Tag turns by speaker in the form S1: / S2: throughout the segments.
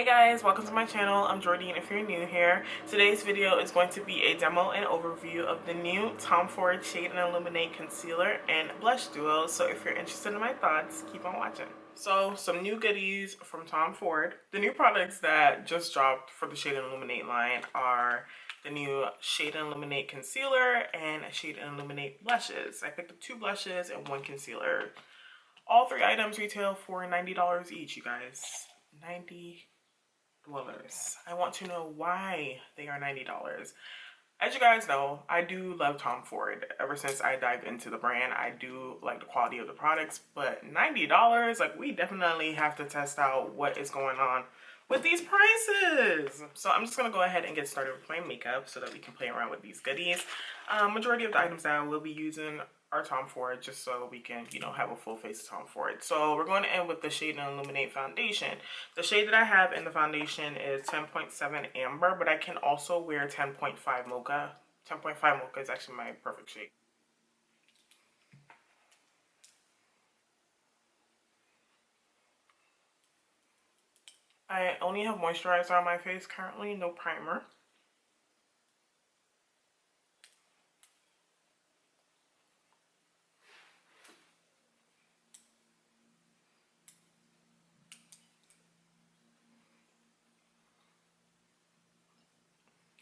S1: Hey guys, welcome to my channel. I'm Jordan if you're new here. Today's video is going to be a demo and overview of the new Tom Ford Shade and Illuminate Concealer and Blush Duo. So if you're interested in my thoughts, keep on watching. So some new goodies from Tom Ford. The new products that just dropped for the Shade and Illuminate line are the new Shade and Illuminate Concealer and Shade and Illuminate Blushes. I picked up 2 blushes and 1 concealer. All 3 items retail for $90 each, you guys. $90. I want to know why they are $90. As you guys know, I do love Tom Ford. Ever since I dived into the brand, I do like the quality of the products, but $90, like, we definitely have to test out what is going on with these prices. So I'm just gonna go ahead and get started with my makeup so that we can play around with these goodies. Majority of the items that I will be using are Tom Ford, just so we can, have a full face of Tom Ford. So we're going to end with the Shade and Illuminate foundation. The shade that I have in the foundation is 10.7 Amber, but I can also wear 10.5 Mocha. 10.5 Mocha is actually my perfect shade. I only have moisturizer on my face currently, no primer.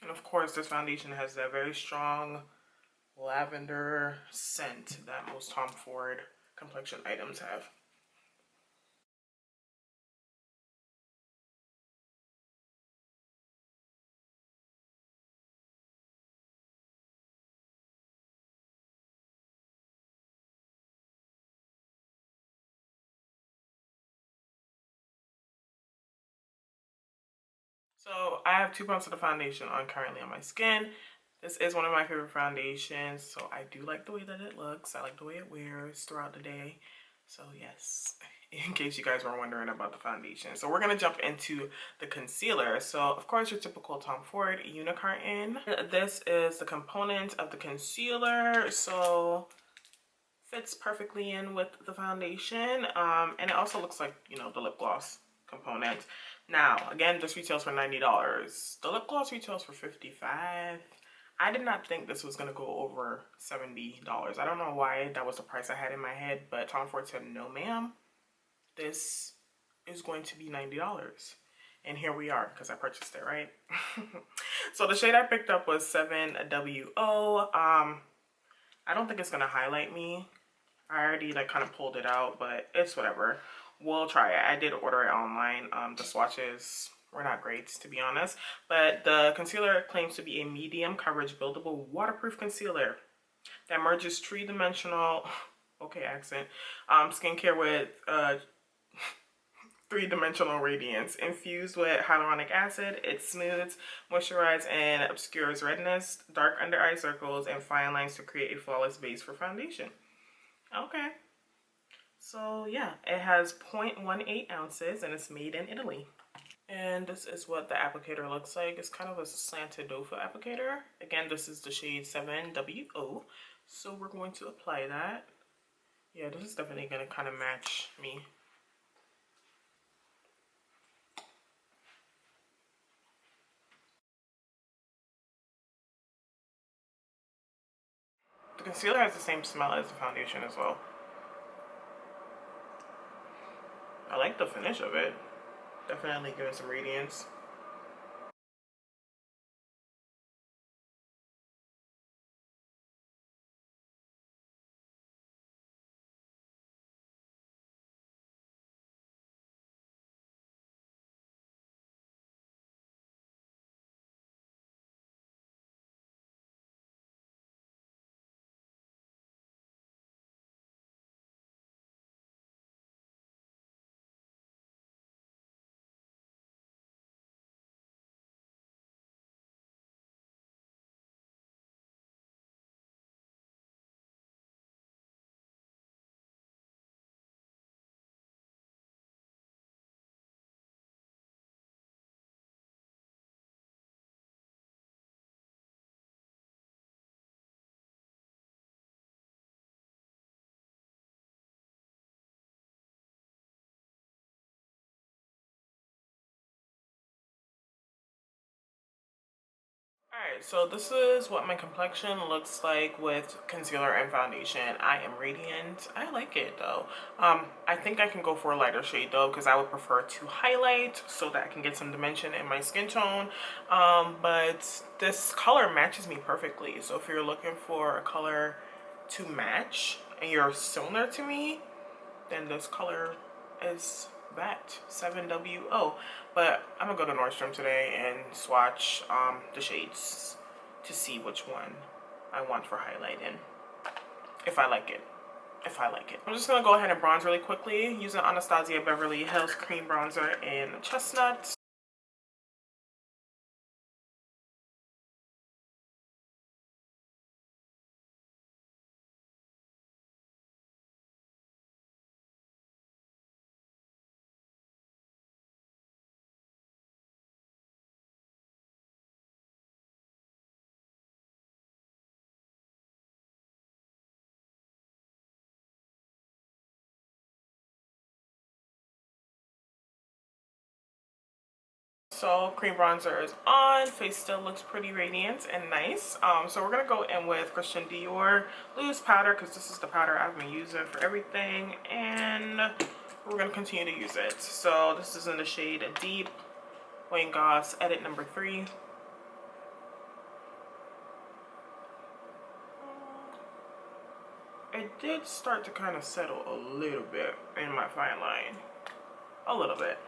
S1: And of course, this foundation has that very strong lavender scent that most Tom Ford complexion items have. So I have 2 pumps of the foundation on currently on my skin. This is one of my favorite foundations, so I do like the way that it looks. I like the way it wears throughout the day. So yes, in case you guys were wondering about the foundation. So we're going to jump into the concealer. So of course, your typical Tom Ford unicarton. This is the component of the concealer. So fits perfectly in with the foundation. And it also looks like, the lip gloss component. Now, again, this retails for $90. The lip gloss retails for $55. I did not think this was going to go over $70. I don't know why that was the price I had in my head, but Tom Ford said, no ma'am, this is going to be $90. And here we are, because I purchased it, right? So the shade I picked up was 7WO. I don't think it's going to highlight me. I already kind of pulled it out, but it's whatever. We'll try it. I did order it online. The swatches were not great, to be honest. But the concealer claims to be a medium coverage buildable waterproof concealer that merges three-dimensional, okay accent, skincare with 3-dimensional radiance. Infused with hyaluronic acid, it smooths, moisturizes, and obscures redness, dark under eye circles, and fine lines to create a flawless base for foundation. Okay. So yeah, it has 0.18 ounces and it's made in Italy. And this is what the applicator looks like. It's kind of a slanted doe foot applicator. Again, this is the shade 7WO. So we're going to apply that. Yeah, this is definitely going to kind of match me. The concealer has the same smell as the foundation as well. I like the finish of it. Definitely giving some radiance. Alright, so this is what my complexion looks like with concealer and foundation. I am radiant. I like it though. I think I can go for a lighter shade though, because I would prefer to highlight so that I can get some dimension in my skin tone. But this color matches me perfectly. So if you're looking for a color to match and you're similar to me, then this color is that 7WO. But I'm gonna go to Nordstrom today and swatch the shades to see which one I want for highlighting, if I like it. I'm just gonna go ahead and bronze really quickly using Anastasia Beverly Hills Cream Bronzer in Chestnut. So cream bronzer is on, face still looks pretty radiant and nice. So we're gonna go in with Christian Dior loose powder, because this is the powder I've been using for everything, and we're gonna continue to use it. So this is in the shade Deep Wayne Goss Edit number 3. It did start to kind of settle a little bit in my fine line, a little bit.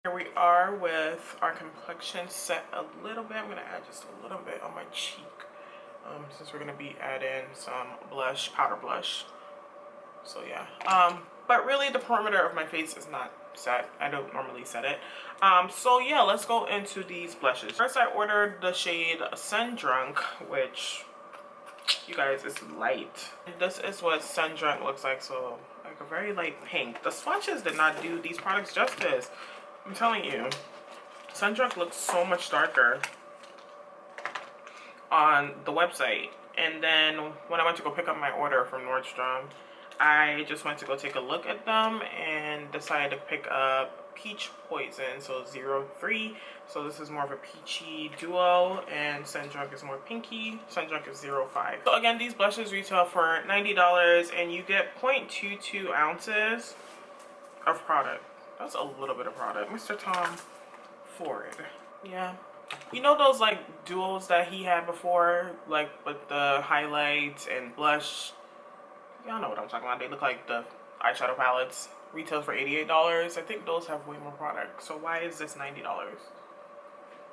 S1: Here we are with our complexion set a little bit. I'm gonna add just a little bit on my cheek, since we're gonna be adding some blush, powder blush. So yeah, but really the perimeter of my face is not set. I don't normally set it. So yeah, let's go into these blushes. First, I ordered the shade Sun Drunk, which, you guys, is light. This is what Sun Drunk looks like, so like a very light pink. The swatches did not do these products justice. I'm telling you, Sun Drunk looks so much darker on the website. And then when I went to go pick up my order from Nordstrom, I just went to go take a look at them and decided to pick up Peach Poison, so 03. So this is more of a peachy duo, and Sun Drunk is more pinky. Sun Drunk is 05. So again, these blushes retail for $90, and you get 0.22 ounces of product. That's a little bit of product. Mr. Tom Ford. Yeah. You know those like duos that he had before, like with the highlights and blush? Y'all know what I'm talking about. They look like the eyeshadow palettes. Retails for $88. I think those have way more product. So why is this $90?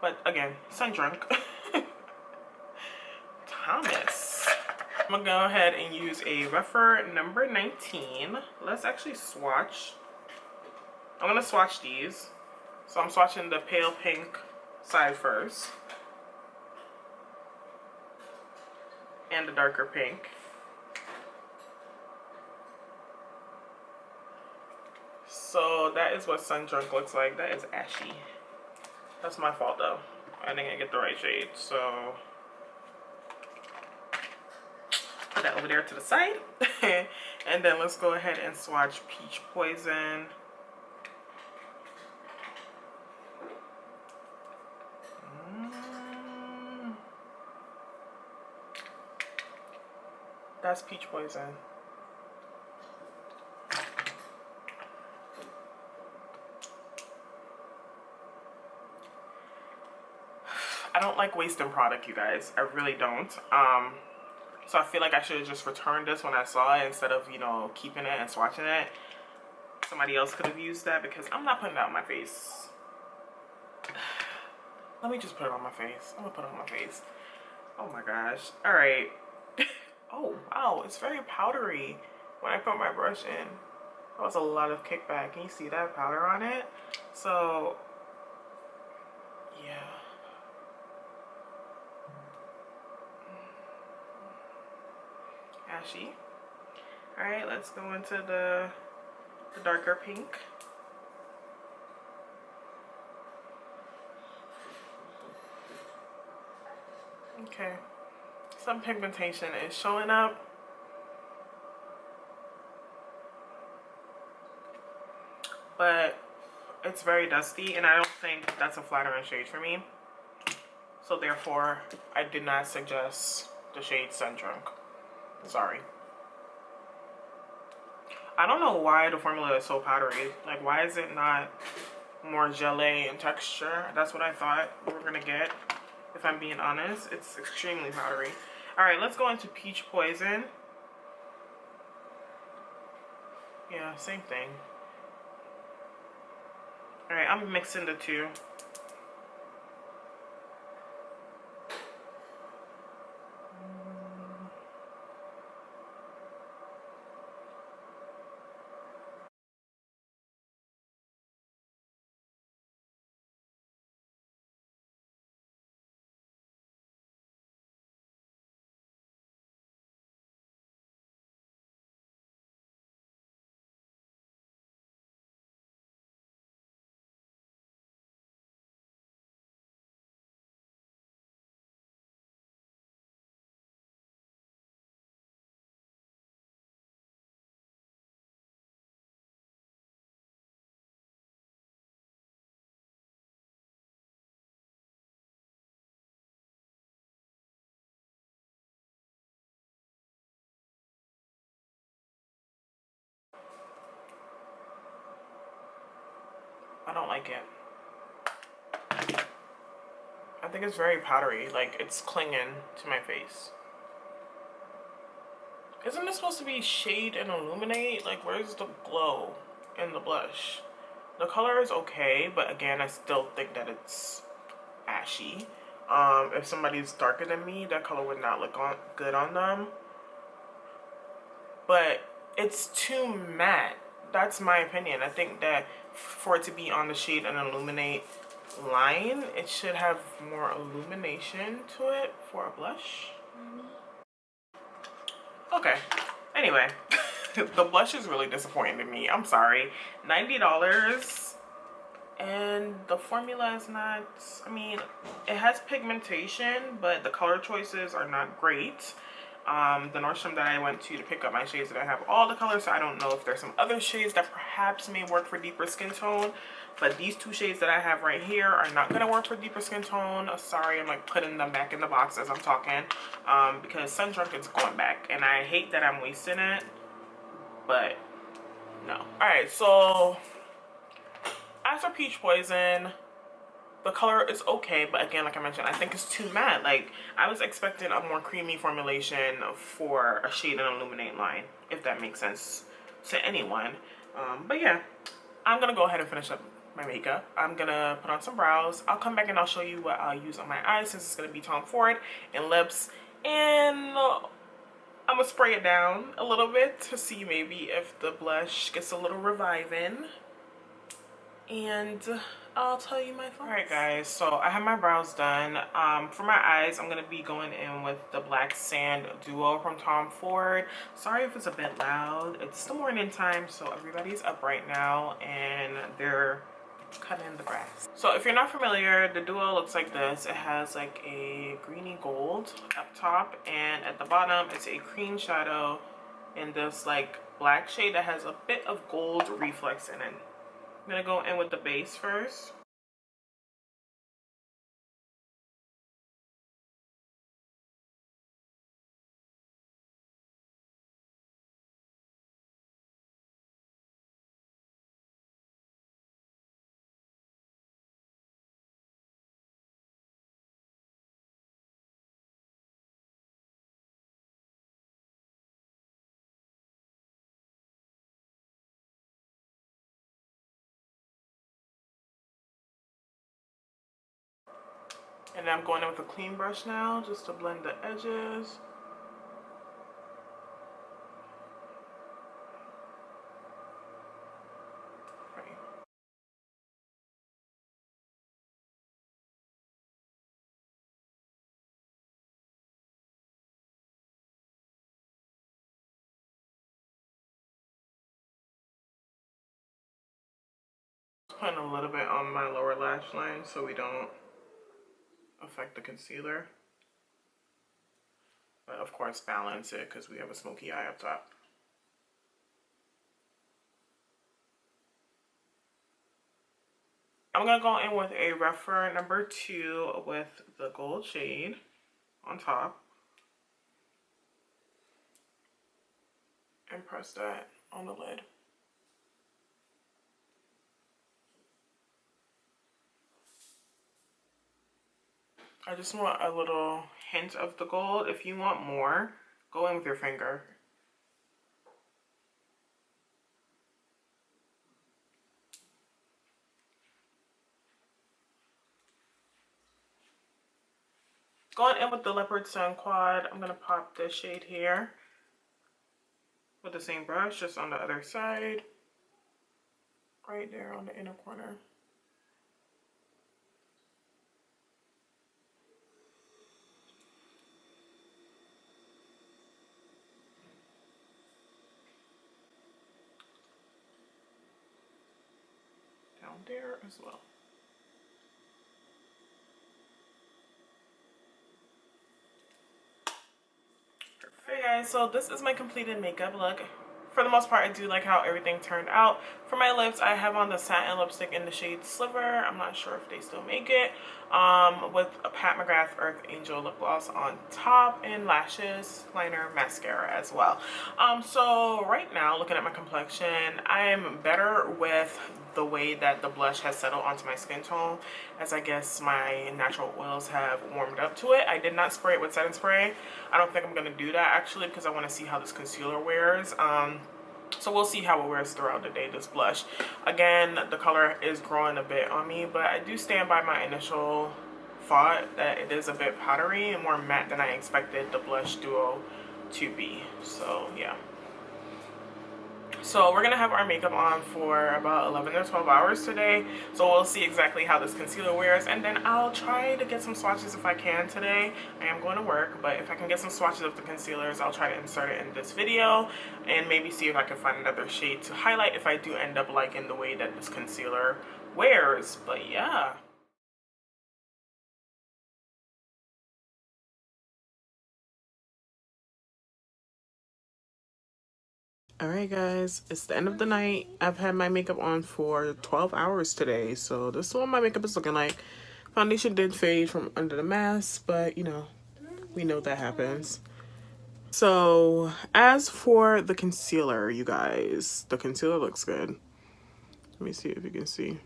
S1: But again, Sun Drunk. Thomas. I'm gonna go ahead and use a rougher number 19. Let's actually swatch. I'm gonna swatch these. So I'm swatching the pale pink side first. And the darker pink. So that is what Sun Drunk looks like. That is ashy. That's my fault though. I didn't get the right shade. So put that over there to the side. And then let's go ahead and swatch Peach Poison. That's Peach Poison. I don't like wasting product, you guys. I really don't. So I feel like I should have just returned this when I saw it instead of, you know, keeping it and swatching it. Somebody else could have used that because I'm not putting it on my face. Let me just put it on my face. I'm gonna put it on my face. Oh my gosh. All right. Oh, wow. It's very powdery when I put my brush in. That was a lot of kickback. Can you see that powder on it? So, yeah. Ashy. All right, let's go into the darker pink. Okay. Some pigmentation is showing up. But it's very dusty, and I don't think that's a flattering shade for me. So therefore, I did not suggest the shade Sun Drunk. Sorry. I don't know why the formula is so powdery. Like, why is it not more gelée in texture? That's what I thought we were gonna get. If I'm being honest, it's extremely powdery. All right, let's go into Peach Poison. Yeah, same thing. All right, I'm mixing the two. I don't like it. I think it's very powdery, like it's clinging to my face. Isn't this supposed to be Shade and Illuminate? Like, where's the glow in the blush? The color is okay, but again, I still think that it's ashy. If somebody's darker than me, that color would not look good on them. But it's too matte. That's my opinion. I think that for it to be on the Shade and Illuminate line, it should have more illumination to it for a blush. Okay, anyway, the blush is really disappointing to me. I'm sorry. $90 and the formula is not, I mean, it has pigmentation, but the color choices are not great. The Nordstrom that I went to pick up my shades that I have all the colors, so I don't know if there's some other shades that perhaps may work for deeper skin tone, but these two shades that I have right here are not gonna work for deeper skin tone. Sorry, I'm like putting them back in the box as I'm talking, because Sun Drunk is going back, and I hate that I'm wasting it, but no. All right, so as for Peach Poison, the color is okay, but again, like I mentioned, I think it's too matte. Like, I was expecting a more creamy formulation for a Shade and Illuminate line, if that makes sense to anyone. But yeah, I'm gonna go ahead and finish up my makeup. I'm gonna put on some brows. I'll come back and I'll show you what I'll use on my eyes, since it's gonna be Tom Ford, and lips, and I'm gonna spray it down a little bit to see maybe if the blush gets a little reviving, and I'll tell you my thoughts. Alright guys, so I have my brows done. For my eyes, I'm going to be going in with the Black Sand Duo from Tom Ford. Sorry if it's a bit loud. It's the morning time, so everybody's up right now and they're cutting the grass. So if you're not familiar, the Duo looks like this. It has like a greeny gold up top, and at the bottom it's a cream shadow in this like black shade that has a bit of gold reflex in it. I'm gonna go in with the base first. And I'm going in with a clean brush now, just to blend the edges. Right. Putting a little bit on my lower lash line so we don't affect the concealer. but of course balance it because we have a smoky eye up top. I'm gonna go in with a rougher number 2 with the gold shade on top and press that on the lid. I just want a little hint of the gold. If you want more, go in with your finger. Going in with the Leopard Sun Quad, I'm going to pop this shade here with the same brush, just on the other side, right there on the inner corner. Down there as well. Perfect, guys. So this is my completed makeup look. For the most part, I do like how everything turned out. For my lips, I have on the Satin lipstick in the shade Sliver. I'm not sure if they still make it. With a Pat McGrath Earth Angel lip gloss on top, and lashes, liner, mascara as well. So right now, looking at my complexion, I am better with the way that the blush has settled onto my skin tone, as I guess my natural oils have warmed up to it. I did not spray it with setting spray. I don't think I'm going to do that actually, because I want to see how this concealer wears. So we'll see how it wears throughout the day, this blush. Again, the color is growing a bit on me, but I do stand by my initial thought that it is a bit powdery and more matte than I expected the blush duo to be. So yeah. So we're gonna have our makeup on for about 11 or 12 hours today. So we'll see exactly how this concealer wears, and then I'll try to get some swatches if I can today. I am going to work, but if I can get some swatches of the concealers, I'll try to insert it in this video and maybe see if I can find another shade to highlight if I do end up liking the way that this concealer wears. But yeah. Alright guys, it's the end of the night. I've had my makeup on for 12 hours today, so this is what my makeup is looking like. Foundation did fade from under the mask, but you know, we know that happens. So as for the concealer, you guys, the concealer looks good. Let me see if you can see.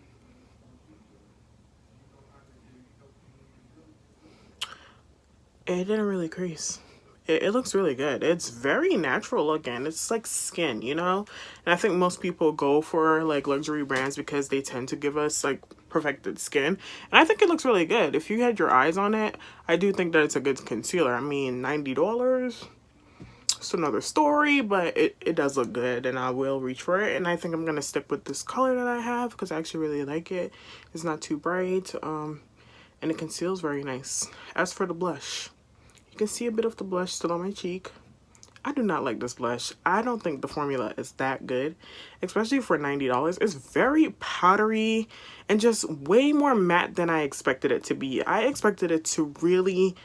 S1: It didn't really crease. It looks really good. It's very natural looking. It's like skin, you know? And I think most people go for like luxury brands because they tend to give us like perfected skin. And I think it looks really good. If you had your eyes on it, I do think that it's a good concealer. I mean, $90, it's another story, but it does look good and I will reach for it. And I think I'm going to stick with this color that I have because I actually really like it. It's not too bright, and it conceals very nice. As for the blush, you can see a bit of the blush still on my cheek. I do not like this blush. I don't think the formula is that good, especially for $90. It's very powdery and just way more matte than I expected it to be. I expected it to really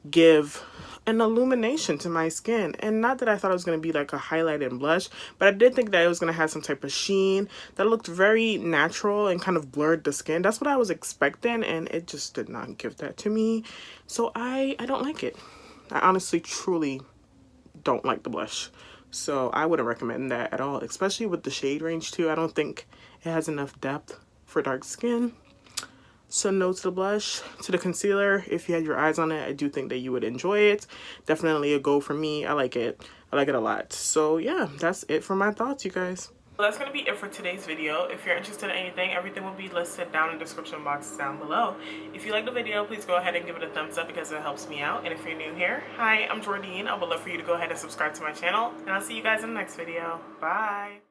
S1: give an illumination to my skin, and not that I thought it was going to be like a highlighted blush, but I did think that it was going to have some type of sheen that looked very natural and kind of blurred the skin. That's what I was expecting, and it just did not give that to me. So I don't like it. I honestly truly don't like the blush, so I wouldn't recommend that at all, especially with the shade range too. I don't think it has enough depth for dark skin. So no to the blush. To the concealer, if you had your eyes on it, I do think that you would enjoy it. Definitely a go for me. I like it. I like it a lot. So yeah, that's it for my thoughts, you guys. Well, that's going to be it for today's video. If you're interested in anything, everything will be listed down in the description box down below. If you like the video, please go ahead and give it a thumbs up because it helps me out. And if you're new here, hi, I'm Jordine. I would love for you to go ahead and subscribe to my channel. And I'll see you guys in the next video. Bye.